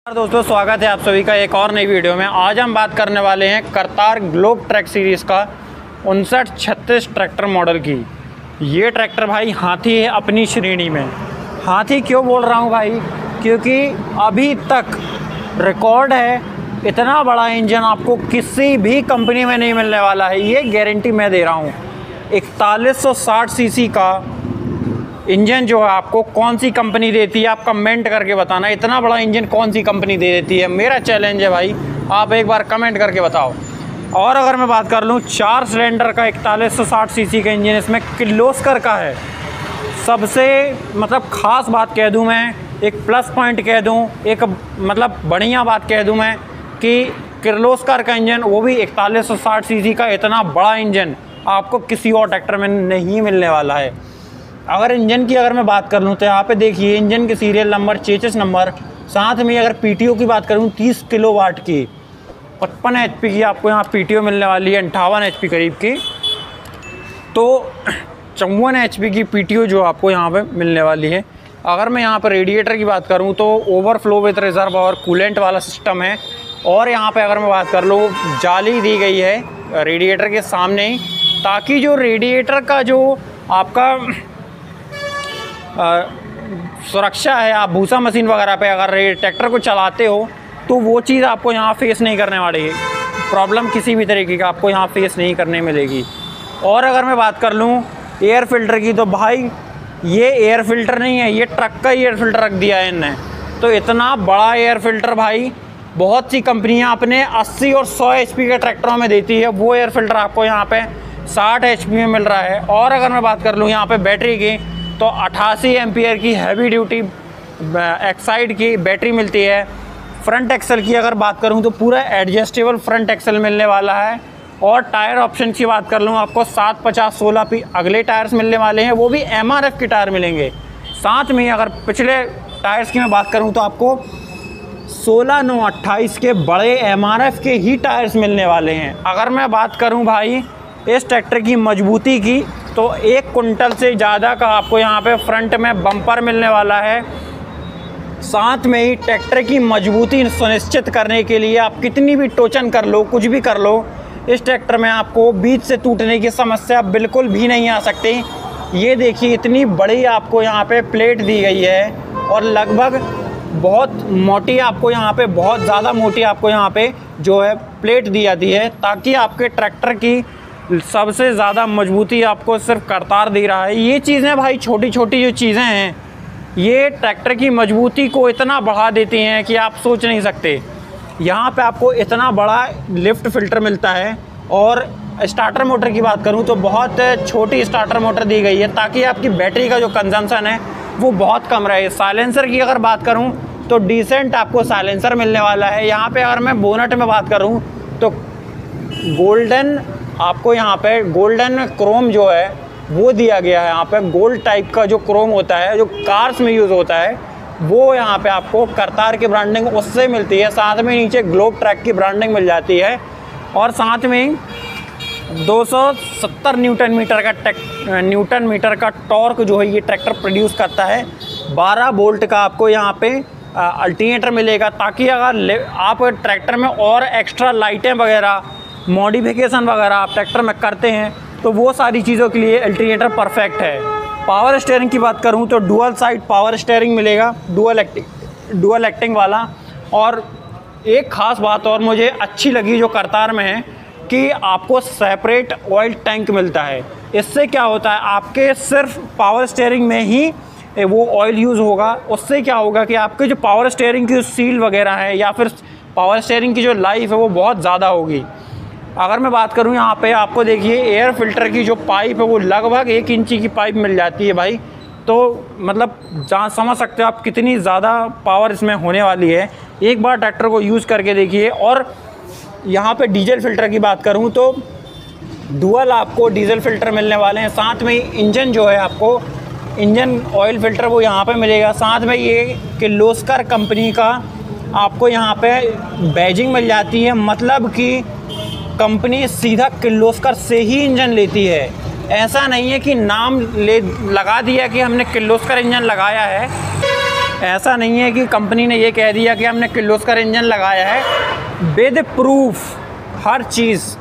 दोस्तों स्वागत है आप सभी का एक और नई वीडियो में। आज हम बात करने वाले हैं करतार ग्लोब ट्रैक सीरीज़ का 5936 ट्रैक्टर मॉडल की। ये ट्रैक्टर भाई हाथी है अपनी श्रेणी में। हाथी क्यों बोल रहा हूँ भाई, क्योंकि अभी तक रिकॉर्ड है, इतना बड़ा इंजन आपको किसी भी कंपनी में नहीं मिलने वाला है, ये गारंटी मैं दे रहा हूँ। 4160 सीसी का इंजन जो है आपको कौन सी कंपनी देती है, आप कमेंट करके बताना। इतना बड़ा इंजन कौन सी कंपनी दे देती है, मेरा चैलेंज है भाई, आप एक बार कमेंट करके बताओ। और अगर मैं बात कर लूँ 4 सिलेंडर का 4160 सीसी का इंजन इसमें किर्लोस्कर का है। सबसे मतलब ख़ास बात कह दूँ मैं, एक प्लस पॉइंट कह दूँ, एक मतलब बढ़िया बात कह दूँ मैं कि किर्लोस्कर का इंजन, वो भी 4160 सीसी का इतना बड़ा इंजन आपको किसी और ट्रैक्टर में नहीं मिलने वाला है। अगर इंजन की मैं बात कर लूँ तो यहाँ पे देखिए इंजन के सीरियल नंबर, चेसिस नंबर, साथ में अगर पीटीओ की बात करूँ 30 किलोवाट की 55 एचपी की आपको यहाँ पीटीओ मिलने वाली है, 58 एचपी करीब की, तो 54 एचपी की पीटीओ जो आपको यहाँ पे मिलने वाली है। अगर मैं यहाँ पर रेडिएटर की बात करूँ तो ओवरफ्लो विथ रिजर्व और कूलेंट वाला सिस्टम है। और यहाँ पर अगर मैं बात कर लूँ जाली दी गई है रेडिएटर के सामने ही, ताकि जो रेडिएटर का जो आपका सुरक्षा है, आप भूसा मशीन वगैरह पे अगर ट्रैक्टर को चलाते हो तो वो चीज़ आपको यहाँ फेस नहीं करने वाली है, प्रॉब्लम किसी भी तरीके का आपको यहाँ फेस नहीं करने मिलेगी। और अगर मैं बात कर लूँ एयर फिल्टर की, तो भाई ये एयर फिल्टर नहीं है, ये ट्रक का ही एयर फिल्टर रख दिया है इनने। तो इतना बड़ा एयर फिल्टर भाई बहुत सी कंपनियाँ अपने 80 और 100 एचपी के ट्रैक्टरों में देती है, वो एयर फिल्टर आपको यहाँ पर 60 एचपी में मिल रहा है। और अगर मैं बात कर लूँ यहाँ पर बैटरी की, तो 88 एम्पियर की हैवी ड्यूटी एक्साइड की बैटरी मिलती है। फ्रंट एक्सल की अगर बात करूं तो पूरा एडजस्टेबल फ्रंट एक्सल मिलने वाला है। और टायर ऑप्शन की बात कर लूं, आपको 750-16 पी अगले टायर्स मिलने वाले हैं, वो भी एमआरएफ के टायर मिलेंगे। साथ में अगर पिछले टायर्स की मैं बात करूँ तो आपको 16/9/28 के बड़े एमआरएफ के ही टायर्स मिलने वाले हैं। अगर मैं बात करूँ भाई इस ट्रैक्टर की मजबूती की, तो 1 कुंटल से ज़्यादा का आपको यहाँ पे फ्रंट में बम्पर मिलने वाला है। साथ में ही ट्रैक्टर की मजबूती सुनिश्चित करने के लिए आप कितनी भी टोचन कर लो, कुछ भी कर लो, इस ट्रैक्टर में आपको बीच से टूटने की समस्या बिल्कुल भी नहीं आ सकती। ये देखिए इतनी बड़ी आपको यहाँ पे प्लेट दी गई है और लगभग बहुत मोटी आपको यहाँ पे, बहुत ज़्यादा मोटी आपको यहाँ पे जो है प्लेट दी जाती है, ताकि आपके ट्रैक्टर की सबसे ज़्यादा मजबूती आपको सिर्फ करतार दे रहा है। ये चीज़ें भाई छोटी छोटी जो चीज़ें हैं, ये ट्रैक्टर की मजबूती को इतना बढ़ा देती हैं कि आप सोच नहीं सकते। यहाँ पे आपको इतना बड़ा लिफ्ट फिल्टर मिलता है। और स्टार्टर मोटर की बात करूँ तो बहुत छोटी स्टार्टर मोटर दी गई है, ताकि आपकी बैटरी का जो कंजम्पशन है वो बहुत कम रहे। साइलेंसर की अगर बात करूँ तो डिसेंट आपको साइलेंसर मिलने वाला है। यहाँ पर अगर मैं बोनट में बात करूँ तो गोल्डन आपको यहाँ पे गोल्डन क्रोम जो है वो दिया गया है। यहाँ पे गोल्ड टाइप का जो क्रोम होता है, जो कार्स में यूज़ होता है, वो यहाँ पे आपको करतार की ब्रांडिंग उससे मिलती है। साथ में नीचे ग्लोब ट्रैक की ब्रांडिंग मिल जाती है। और साथ में 270 न्यूटन मीटर का टॉर्क जो है ये ट्रैक्टर प्रोड्यूस करता है। 12 वोल्ट का आपको यहाँ पे अल्टरनेटर मिलेगा, ताकि अगर आप ट्रैक्टर में और एक्स्ट्रा लाइटें वगैरह, मॉडिफिकेशन वगैरह आप ट्रैक्टर में करते हैं तो वो सारी चीज़ों के लिए अल्टरनेटर परफेक्ट है। पावर स्टीयरिंग की बात करूं तो डुअल साइड पावर स्टीयरिंग मिलेगा, डुअल एक्टिंग वाला। और एक ख़ास बात और मुझे अच्छी लगी जो करतार में है कि आपको सेपरेट ऑयल टैंक मिलता है। इससे क्या होता है, आपके सिर्फ पावर स्टीयरिंग में ही वो ऑयल यूज़ होगा। उससे क्या होगा कि आपके जो पावर स्टीयरिंग की सील वगैरह है या फिर पावर स्टीयरिंग की जो लाइफ है वो बहुत ज़्यादा होगी। अगर मैं बात करूं यहाँ पे आपको देखिए एयर फिल्टर की जो पाइप है वो लगभग 1 इंची की पाइप मिल जाती है भाई। तो मतलब जहाँ समझ सकते हो आप कितनी ज़्यादा पावर इसमें होने वाली है। एक बार ट्रैक्टर को यूज़ करके देखिए। और यहाँ पे डीजल फ़िल्टर की बात करूँ तो डुअल आपको डीजल फ़िल्टर मिलने वाले हैं। साथ में इंजन जो है आपको इंजन ऑयल फ़िल्टर वो यहाँ पर मिलेगा। साथ में ये किर्लोस्कर कंपनी का आपको यहाँ पर बैजिंग मिल जाती है, मतलब कि कंपनी सीधा किर्लोस्कर से ही इंजन लेती है। ऐसा नहीं है कि नाम लगा दिया कि हमने किर्लोस्कर इंजन लगाया है ऐसा नहीं है कि कंपनी ने ये कह दिया कि हमने किर्लोस्कर इंजन लगाया है, विद प्रूफ, हर चीज़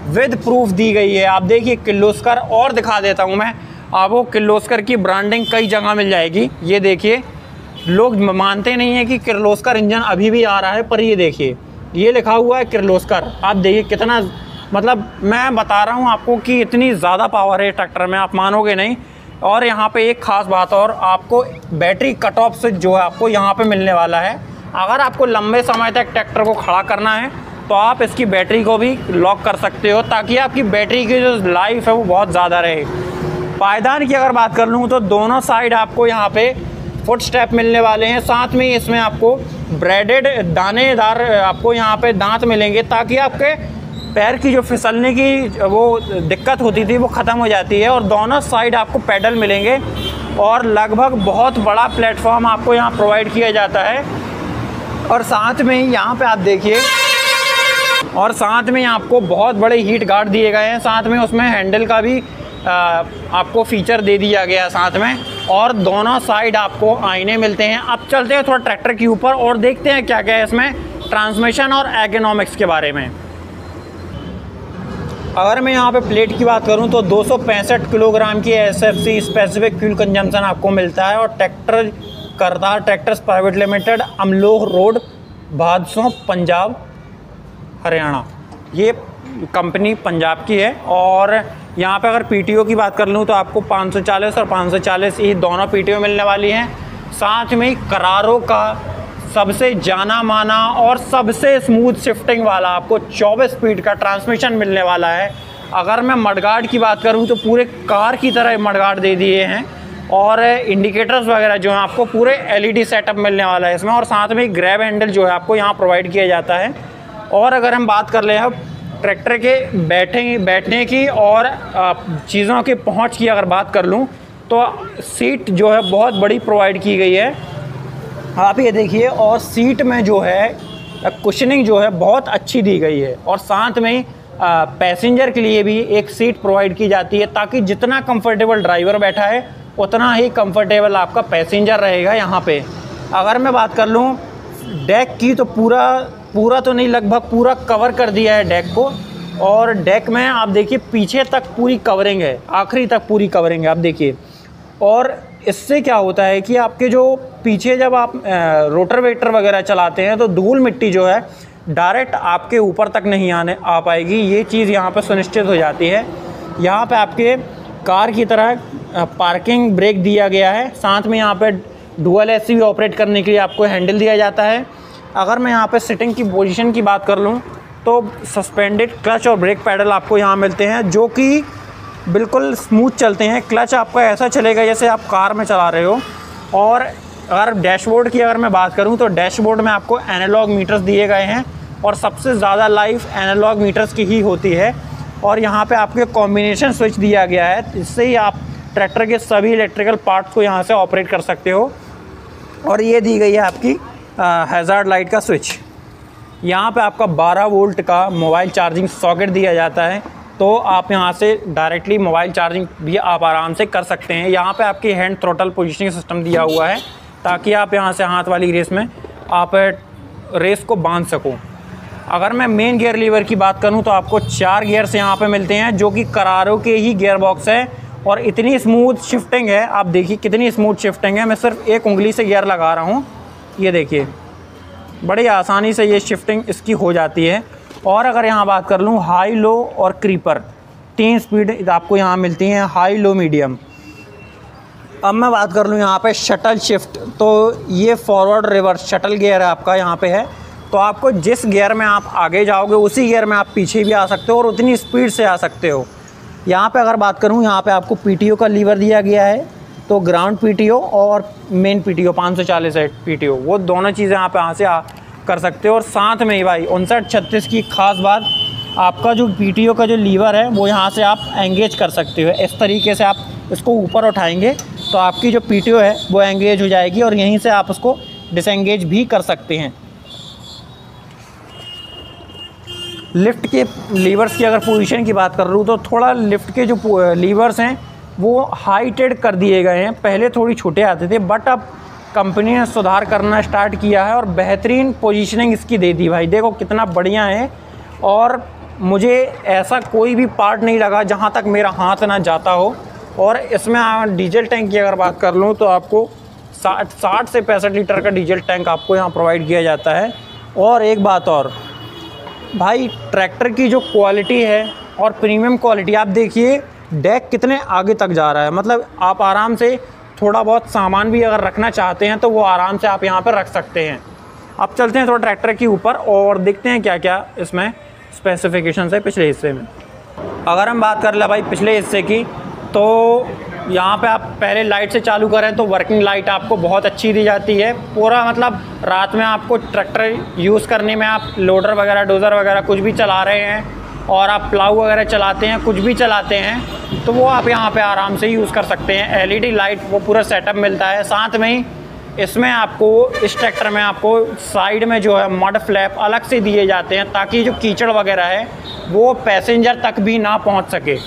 विद प्रूफ दी गई है। आप देखिए किर्लोस्कर, और दिखा देता हूँ मैं आपको, किर्लोस्कर की ब्रांडिंग कई जगह मिल जाएगी। ये देखिए, लोग मानते नहीं है कि किर्लोस्कर इंजन अभी भी आ रहा है, पर ये देखिए ये लिखा हुआ है किर्लोस्कर। आप देखिए कितना, मतलब मैं बता रहा हूँ आपको कि इतनी ज़्यादा पावर है ट्रैक्टर में, आप मानोगे नहीं। और यहाँ पे एक ख़ास बात और, आपको बैटरी कट ऑफ स्विच जो है आपको यहाँ पे मिलने वाला है। अगर आपको लंबे समय तक ट्रैक्टर को खड़ा करना है तो आप इसकी बैटरी को भी लॉक कर सकते हो, ताकि आपकी बैटरी की जो लाइफ है वो बहुत ज़्यादा रहे। पायदान की अगर बात कर लूँ तो दोनों साइड आपको यहाँ पे फुट स्टेप मिलने वाले हैं। साथ में इसमें आपको ब्रेडेड दानेदार आपको यहाँ पे दांत मिलेंगे, ताकि आपके पैर की जो फिसलने की वो दिक्कत होती थी वो ख़त्म हो जाती है। और दोनों साइड आपको पेडल मिलेंगे, और लगभग बहुत बड़ा प्लेटफॉर्म आपको यहाँ प्रोवाइड किया जाता है। और साथ में ही यहाँ पे आप देखिए, और साथ में आपको बहुत बड़े हीट गार्ड दिए गए हैं। साथ में उसमें हैंडल का भी आपको फीचर दे दिया गया है साथ में, और दोनों साइड आपको आईने मिलते हैं। अब चलते हैं थोड़ा ट्रैक्टर के ऊपर और देखते हैं क्या क्या है इसमें ट्रांसमिशन और एर्गोनॉमिक्स के बारे में। अगर मैं यहाँ पे प्लेट की बात करूँ तो 265 किलोग्राम की SFC स्पेसिफिक फ्यूल कंजम्पशन आपको मिलता है। और tractor Kartar tractors private limited, Amloh road, Bhadson, Punjab, Haryana, ये कंपनी पंजाब की है। और यहाँ पे अगर PTO की बात कर लूँ तो आपको 540 और 540 ये दोनों PTO मिलने वाली हैं। साथ में करारो का सबसे जाना माना और सबसे स्मूथ शिफ्टिंग वाला आपको 24 स्पीड का ट्रांसमिशन मिलने वाला है। अगर मैं मडगार्ड की बात करूँ तो पूरे कार की तरह मडगार्ड दे दिए हैं, और इंडिकेटर्स वगैरह जो हैं आपको पूरे LED सेटअप मिलने वाला है इसमें। और साथ में ग्रैब हैंडल जो है आपको यहाँ प्रोवाइड किया जाता है। और अगर हम बात कर लें अब ट्रैक्टर के बैठने की और चीज़ों की पहुंच की अगर बात कर लूं तो सीट जो है बहुत बड़ी प्रोवाइड की गई है, आप ये देखिए। और सीट में जो है कुशनिंग जो है बहुत अच्छी दी गई है। और साथ में पैसेंजर के लिए भी एक सीट प्रोवाइड की जाती है, ताकि जितना कंफर्टेबल ड्राइवर बैठा है उतना ही कंफर्टेबल आपका पैसेंजर रहेगा यहाँ पे। अगर मैं बात कर लूँ डेक की तो पूरा तो नहीं, लगभग पूरा कवर कर दिया है डेक को। और डेक में आप देखिए पीछे तक पूरी कवरिंग है, आखिरी तक पूरी कवरिंग है, आप देखिए। और इससे क्या होता है कि आपके जो पीछे जब आप रोटरवेटर वगैरह चलाते हैं तो धूल मिट्टी जो है डायरेक्ट आपके ऊपर तक नहीं आ पाएगी। ये चीज़ यहाँ पर सुनिश्चित हो जाती है। यहाँ पे आपके कार की तरह पार्किंग ब्रेक दिया गया है। साथ में यहाँ पे डुअल AC भी ऑपरेट करने के लिए आपको हैंडल दिया जाता है। अगर मैं यहाँ पे सिटिंग की पोजीशन की बात कर लूँ तो सस्पेंडेड क्लच और ब्रेक पैडल आपको यहाँ मिलते हैं, जो कि बिल्कुल स्मूथ चलते हैं। क्लच आपका ऐसा चलेगा जैसे आप कार में चला रहे हो। और अगर डैशबोर्ड की अगर मैं बात करूँ तो डैशबोर्ड में आपको एनालॉग मीटर्स दिए गए हैं, और सबसे ज़्यादा लाइफ एनालॉग मीटर्स की ही होती है। और यहाँ पे आपके कॉम्बिनेशन स्विच दिया गया है, इससे ही आप ट्रैक्टर के सभी इलेक्ट्रिकल पार्ट्स को यहाँ से ऑपरेट कर सकते हो। और ये दी गई है आपकी हैज़ार्ड लाइट का स्विच। यहाँ पे आपका 12 वोल्ट का मोबाइल चार्जिंग सॉकेट दिया जाता है, तो आप यहाँ से डायरेक्टली मोबाइल चार्जिंग भी आप आराम से कर सकते हैं। यहाँ पे आपकी हैंड थ्रोटल पोजीशनिंग सिस्टम दिया हुआ है, ताकि आप यहाँ से हाथ वाली रेस में आप रेस को बांध सको। अगर मैं मेन गियर लीवर की बात करूँ तो आपको 4 गियर्स यहाँ पे मिलते हैं, जो कि करारो के ही गियर बॉक्स है। और इतनी स्मूथ शिफ्टिंग है, आप देखिए कितनी स्मूथ शिफ्टिंग है। मैं सिर्फ एक उंगली से गियर लगा रहा हूँ, ये देखिए बड़ी आसानी से ये शिफ्टिंग इसकी हो जाती है। और अगर यहाँ बात कर लूँ हाई, लो और क्रीपर, 3 स्पीड आपको यहाँ मिलती हैं, हाई, लो, मीडियम। अब मैं बात कर लूँ यहाँ पे शटल शिफ्ट, तो ये फॉरवर्ड रिवर्स शटल गियर है आपका यहाँ पे है। तो आपको जिस गियर में आप आगे जाओगे उसी गियर में आप पीछे भी आ सकते हो, और उतनी स्पीड से आ सकते हो। यहाँ पे अगर बात करूँ, यहाँ पे आपको PTO का लीवर दिया गया है, तो ग्राउंड PTO और मेन PTO 540 है PTO, वो दोनों चीज़ें आप यहाँ से कर सकते हो। और साथ में ही भाई 5936 की ख़ास बात, आपका जो PTO का जो लीवर है वो यहाँ से आप एंगेज कर सकते हो। इस तरीके से आप इसको ऊपर उठाएंगे तो आपकी जो PTO है वो एंगेज हो जाएगी, और यहीं से आप उसको डिसएंगेज भी कर सकते हैं। लिफ्ट के लीवर्स की अगर पोजीशन की बात कर रहा हूँ तो थोड़ा लिफ्ट के जो लीवर्स हैं वो हाइटेड कर दिए गए हैं। पहले थोड़ी छोटे आते थे, बट अब कंपनी ने सुधार करना स्टार्ट किया है और बेहतरीन पोजीशनिंग इसकी दे दी भाई। देखो कितना बढ़िया है, और मुझे ऐसा कोई भी पार्ट नहीं लगा जहाँ तक मेरा हाथ ना जाता हो। और इसमें डीजल टैंक की अगर बात कर लूँ तो आपको 60 से 65 लीटर का डीजल टैंक आपको यहाँ प्रोवाइड किया जाता है। और एक बात और भाई, ट्रैक्टर की जो क्वालिटी है और प्रीमियम क्वालिटी, आप देखिए डेक कितने आगे तक जा रहा है। मतलब आप आराम से थोड़ा बहुत सामान भी अगर रखना चाहते हैं तो वो आराम से आप यहाँ पर रख सकते हैं। अब चलते हैं थोड़ा ट्रैक्टर के ऊपर और देखते हैं क्या क्या इसमें स्पेसिफिकेशन है पिछले हिस्से में। अगर हम बात कर ले भाई पिछले हिस्से की, तो यहाँ पे आप पहले लाइट से चालू करें तो वर्किंग लाइट आपको बहुत अच्छी दी जाती है। पूरा मतलब रात में आपको ट्रैक्टर यूज़ करने में, आप लोडर वगैरह, डोज़र वगैरह कुछ भी चला रहे हैं और आप प्लाऊ वगैरह चलाते हैं, कुछ भी चलाते हैं, तो वो आप यहाँ पे आराम से यूज़ कर सकते हैं। एलईडी लाइट वो पूरा सेटअप मिलता है। साथ में ही इसमें आपको, इस ट्रैक्टर में आपको साइड में जो है मड फ्लैप अलग से दिए जाते हैं ताकि जो कीचड़ वगैरह है वो पैसेंजर तक भी ना पहुँच सके।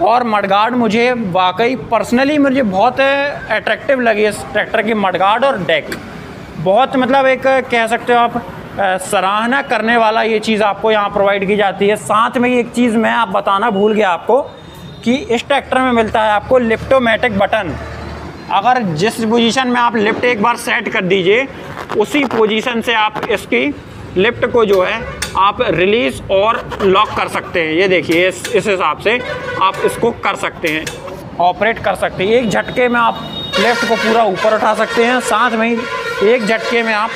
और मडगार्ड मुझे वाकई पर्सनली मुझे बहुत अट्रैक्टिव लगी इस ट्रैक्टर की मडगार्ड और डेक। बहुत मतलब एक कह सकते हो आप सराहना करने वाला ये चीज़ आपको यहाँ प्रोवाइड की जाती है। साथ में एक चीज़ मैं आप बताना भूल गया आपको कि इस ट्रैक्टर में मिलता है आपको लिफ्टोमेटिक बटन। अगर जिस पोजीशन में आप लिफ्ट एक बार सेट कर दीजिए, उसी पोजीशन से आप इसकी लिफ्ट को जो है आप रिलीज़ और लॉक कर सकते हैं। ये देखिए इस हिसाब से आप इसको कर सकते हैं, ऑपरेट कर सकते हैं। एक झटके में आप लिफ्ट को पूरा ऊपर उठा सकते हैं, साथ में ही एक झटके में आप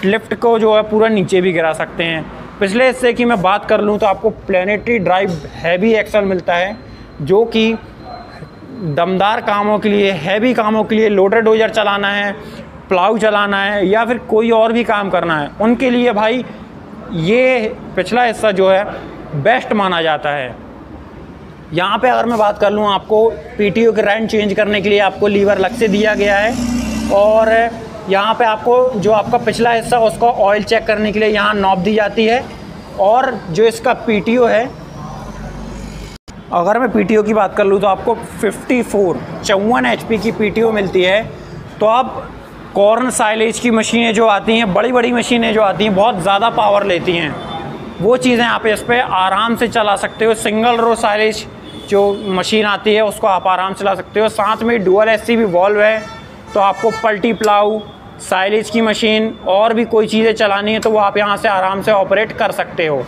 लिफ्ट को जो है पूरा नीचे भी गिरा सकते हैं। पिछले हिस्से की मैं बात कर लूँ तो आपको प्लैनेटरी ड्राइव हैवी एक्सल मिलता है, जो कि दमदार कामों के लिए, हैवी कामों के लिए, लोडर डोजर चलाना है, प्लाऊ चलाना है या फिर कोई और भी काम करना है, उनके लिए भाई ये पिछला हिस्सा जो है बेस्ट माना जाता है। यहाँ पे अगर मैं बात कर लूँ, आपको पीटीओ के रैंच चेंज करने के लिए आपको लीवर अलग से दिया गया है। और यहाँ पे आपको जो आपका पिछला हिस्सा उसको ऑयल चेक करने के लिए यहाँ नॉब दी जाती है। और जो इसका पीटीओ है, अगर मैं पीटीओ की बात कर लूँ तो आपको 54 HP की पीटीओ मिलती है। तो आप कॉर्न साइलेज की मशीनें जो आती हैं, बड़ी बड़ी मशीनें जो आती हैं, बहुत ज़्यादा पावर लेती हैं, वो चीज़ें आप इस पर आराम से चला सकते हो। सिंगल रो साइलेज जो मशीन आती है उसको आप आराम से चला सकते हो। साथ में डुअल एससीबी वॉल्व है, तो आपको पल्टी प्लाऊ, साइलेज की मशीन और भी कोई चीज़ें चलानी है तो वो आप यहाँ से आराम से ऑपरेट कर सकते हो।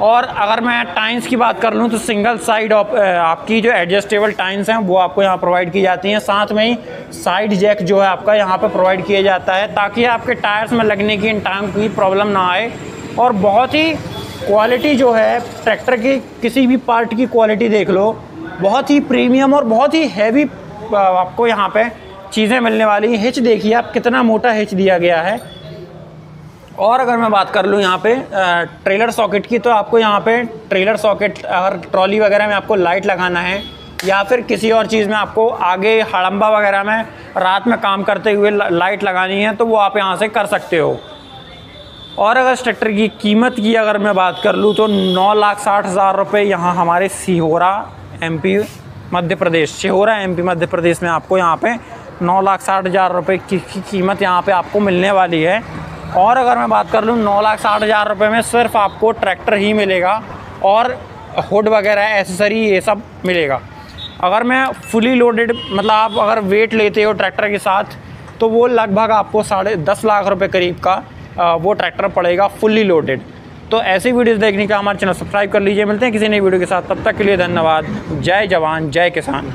और अगर मैं टाइन्स की बात कर लूँ तो सिंगल साइड आपकी जो एडजस्टेबल टाइन्स हैं वो आपको यहाँ प्रोवाइड की जाती हैं। साथ में ही साइड जैक जो है आपका यहाँ पर प्रोवाइड किया जाता है ताकि आपके टायर्स में लगने की इन टाइम की प्रॉब्लम ना आए। और बहुत ही क्वालिटी जो है ट्रैक्टर की, किसी भी पार्ट की क्वालिटी देख लो, बहुत ही प्रीमियम और बहुत ही हैवी आपको यहाँ पे चीज़ें मिलने वाली। हिच देखिए आप, कितना मोटा हिच दिया गया है। और अगर मैं बात कर लूँ यहाँ पे ट्रेलर सॉकेट की, तो आपको यहाँ पे ट्रेलर सॉकेट, अगर ट्रॉली वगैरह में आपको लाइट लगाना है या फिर किसी और चीज़ में आपको आगे हड़म्बा वगैरह में रात में काम करते हुए लाइट लगानी है तो वो आप यहाँ से कर सकते हो। और अगर इस ट्रैक्टर की कीमत की अगर मैं बात कर लूँ तो 9,60,000 रुपये यहाँ हमारे सिहोरा MP मध्य प्रदेश, सिहोरा MP मध्य प्रदेश में आपको यहाँ पे 9,60,000 रुपये की कीमत यहाँ पे आपको मिलने वाली है। और अगर मैं बात कर लूँ 9,60,000 रुपये में सिर्फ आपको ट्रैक्टर ही मिलेगा और हुड वगैरह एसेसरी ये सब मिलेगा। अगर मैं फुली लोडेड, मतलब आप अगर वेट लेते हो ट्रैक्टर के साथ, तो वो लगभग आपको 10.5 लाख रुपए करीब का वो ट्रैक्टर पड़ेगा फुली लोडेड। तो ऐसी वीडियोस देखने का हमारे चैनल सब्सक्राइब कर लीजिए। मिलते हैं किसी नई वीडियो के साथ, तब तक के लिए धन्यवाद। जय जवान जय किसान।